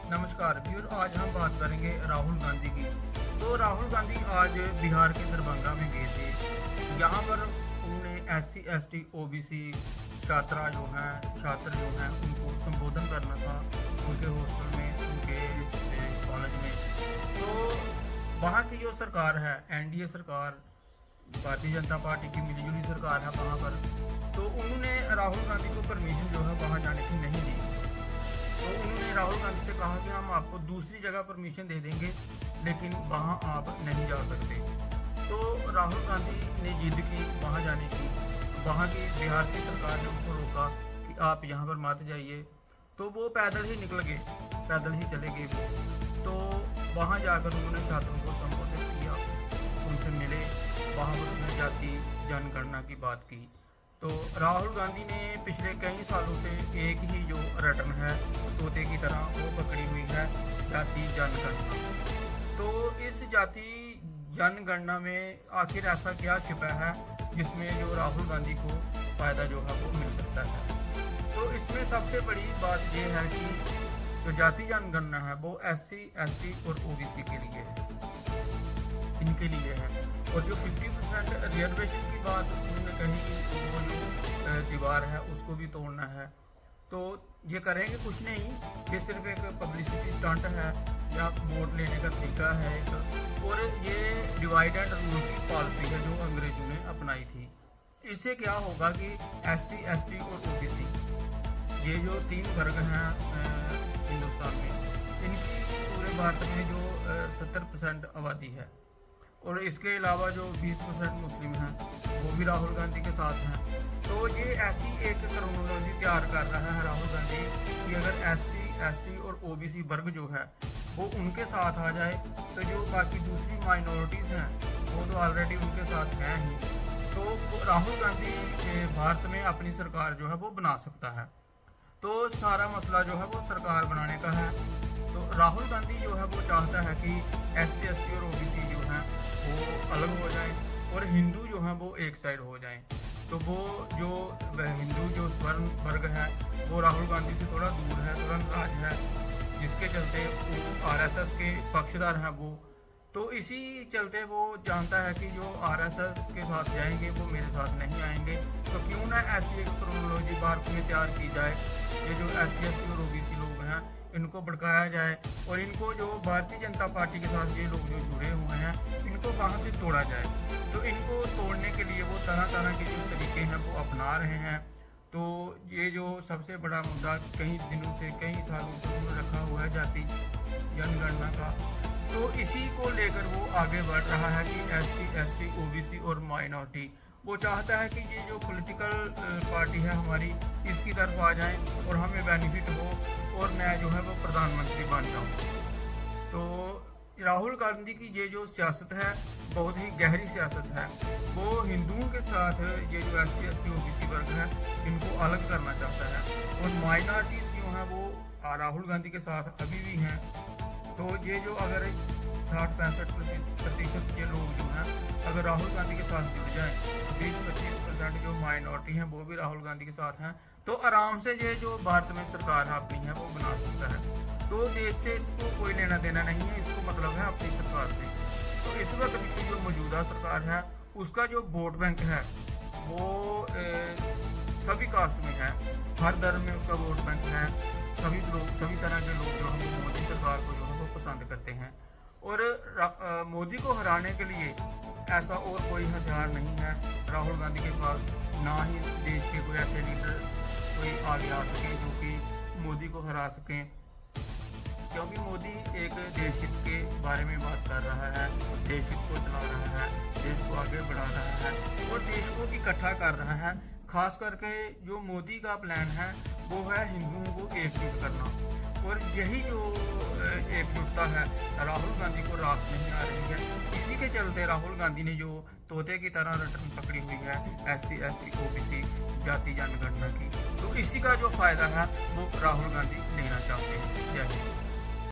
नमस्कार व्यूअर, आज हम बात करेंगे राहुल गांधी की। तो राहुल गांधी आज बिहार के दरभंगा में गए थे। यहाँ पर उन्होंने SC ST OBC छात्र जो हैं उनको संबोधन करना था, उनके हॉस्टल में, उनके कॉलेज में। तो वहाँ की जो सरकार है, NDA सरकार, भारतीय जनता पार्टी की मिलीजुली सरकार है वहाँ पर, तो उन्होंने राहुल गांधी को परमिशन जो है वहाँ जाने की नहीं दी। तो उन्होंने राहुल गांधी से कहा कि हम आपको दूसरी जगह परमिशन दे देंगे, लेकिन वहाँ आप नहीं जा सकते। तो राहुल गांधी ने जिद की वहाँ जाने की। वहाँ की बिहार की सरकार ने उनको रोका कि आप यहाँ पर मत जाइए। तो वो पैदल ही निकल गए, पैदल ही चले गए वो। तो वहाँ जाकर उन्होंने छात्रों को संबोधित किया, उनसे मिले, वहाँ पर उसने जाति जनगणना की बात की। तो राहुल गांधी ने पिछले कई सालों से एक ही जो रटन है तोते की तरह वो पकड़ी हुई है, जाति जनगणना। तो इस जाति जनगणना में आखिर ऐसा क्या छिपा है जिसमें जो राहुल गांधी को फ़ायदा जो है वो मिल सकता है। तो इसमें सबसे बड़ी बात ये है कि जो जाति जनगणना है वो SC ST और OBC के लिए है, इनके लिए है। और जो 50% रिजर्वेशन की बात उन्होंने कही कि वो जो दीवार है उसको भी तोड़ना है। तो ये करेंगे कुछ नहीं, ये सिर्फ एक पब्लिसिटी स्टंट है या वोट लेने का तरीका है एक। और ये डिवाइड एंड रूल की पॉलिसी है जो अंग्रेजों ने अपनाई थी। इससे क्या होगा कि SC ST और OBC, ये जो 3 वर्ग हैं हिंदुस्तान में, इनकी पूरे भारत में जो 70% आबादी है, और इसके अलावा जो 20% मुस्लिम हैं वो भी राहुल गांधी के साथ हैं। तो ये ऐसी एक क्रोनोलॉजी तैयार कर रहा है राहुल गांधी कि अगर SC ST और OBC वर्ग जो है वो उनके साथ आ जाए तो जो बाकी दूसरी माइनॉरिटीज़ हैं वो तो ऑलरेडी उनके साथ हैं ही। तो राहुल गांधी भारत में अपनी सरकार जो है वो बना सकता है। तो सारा मसला जो है वो सरकार बनाने का है। तो राहुल गांधी जो है वो चाहता है कि SC ST और OBC जो हैं वो अलग हो जाएं और हिंदू जो हैं वो एक साइड हो जाएं। तो वो जो हिंदू जो स्वर्ण वर्ग है वो राहुल गांधी से थोड़ा दूर है, थोड़ा नाराज है, जिसके चलते वो RSS के पक्षधर हैं वो। तो इसी चलते वो जानता है कि जो RSS के साथ जाएंगे वो मेरे साथ नहीं आएंगे। तो क्यों ना ऐसी एक क्रोनोलॉजी भारत में तैयार की जाए, ये जो SC ST और OBC लोग हैं इनको भड़काया जाए और इनको जो भारतीय जनता पार्टी के साथ ये लोग जो जुड़े हुए हैं इनको वहाँ से तोड़ा जाए। तो इनको तोड़ने के लिए वो तरह तरह के जो तरीके हैं वो अपना रहे हैं। तो ये जो सबसे बड़ा मुद्दा कई दिनों से, कई सालों से उन्होंने रखा हुआ है जाति जनगणना का, तो इसी को लेकर वो आगे बढ़ रहा है कि SC ST OBC और माइनॉरिटी, वो चाहता है कि ये जो पॉलिटिकल पार्टी है हमारी इसकी तरफ आ जाएं और हमें बेनिफिट हो और मैं जो है वो प्रधानमंत्री बन जाऊं। तो राहुल गांधी की ये जो सियासत है बहुत ही गहरी सियासत है। वो हिंदुओं के साथ ये जो SC ST OBC वर्ग है इनको अलग करना चाहता है और माइनॉरिटीज़ जो हैं वो राहुल गांधी के साथ अभी भी हैं। तो ये जो अगर 60-65% ये लोग जो हैं अगर राहुल गांधी के साथ जुड़ जाएं, 20-25% जो माइनॉरिटी हैं वो भी राहुल गांधी के साथ हैं, तो आराम से ये जो भारत में सरकार अपनी है वो बना सकता है। तो देश से इसको कोई लेना देना नहीं है, इसको मतलब है अपनी सरकार से। तो इस वक्त की जो मौजूदा सरकार है उसका जो वोट बैंक है वो सभी कास्ट में है, हर धर्म में उसका वोट बैंक है। सभी लोग, सभी तरह के लोग जो हैं वो मोदी सरकार को जो है वो पसंद करते हैं। और मोदी को हराने के लिए ऐसा और कोई हथियार नहीं है राहुल गांधी के पास, ना ही देश के कोई ऐसे लीडर कोई आगे आ सके जो कि मोदी को हरा सकें। क्योंकि मोदी एक देश हित के बारे में बात कर रहा है, देश हित को चला रहा है, देश को आगे बढ़ा रहा है और देश को इकट्ठा कर रहा है। खास करके जो मोदी का प्लान है वो है हिंदुओं को एकजुट करना, और यही जो एकजुटता है राहुल गांधी को रास नहीं आ रही है। इसी के चलते राहुल गांधी ने जो तोते की तरह रटन पकड़ी हुई है SC ST OBC जाति जनगणना की, तो इसी का जो फायदा है वो राहुल गांधी लेना चाहते हैं। जय हिंद।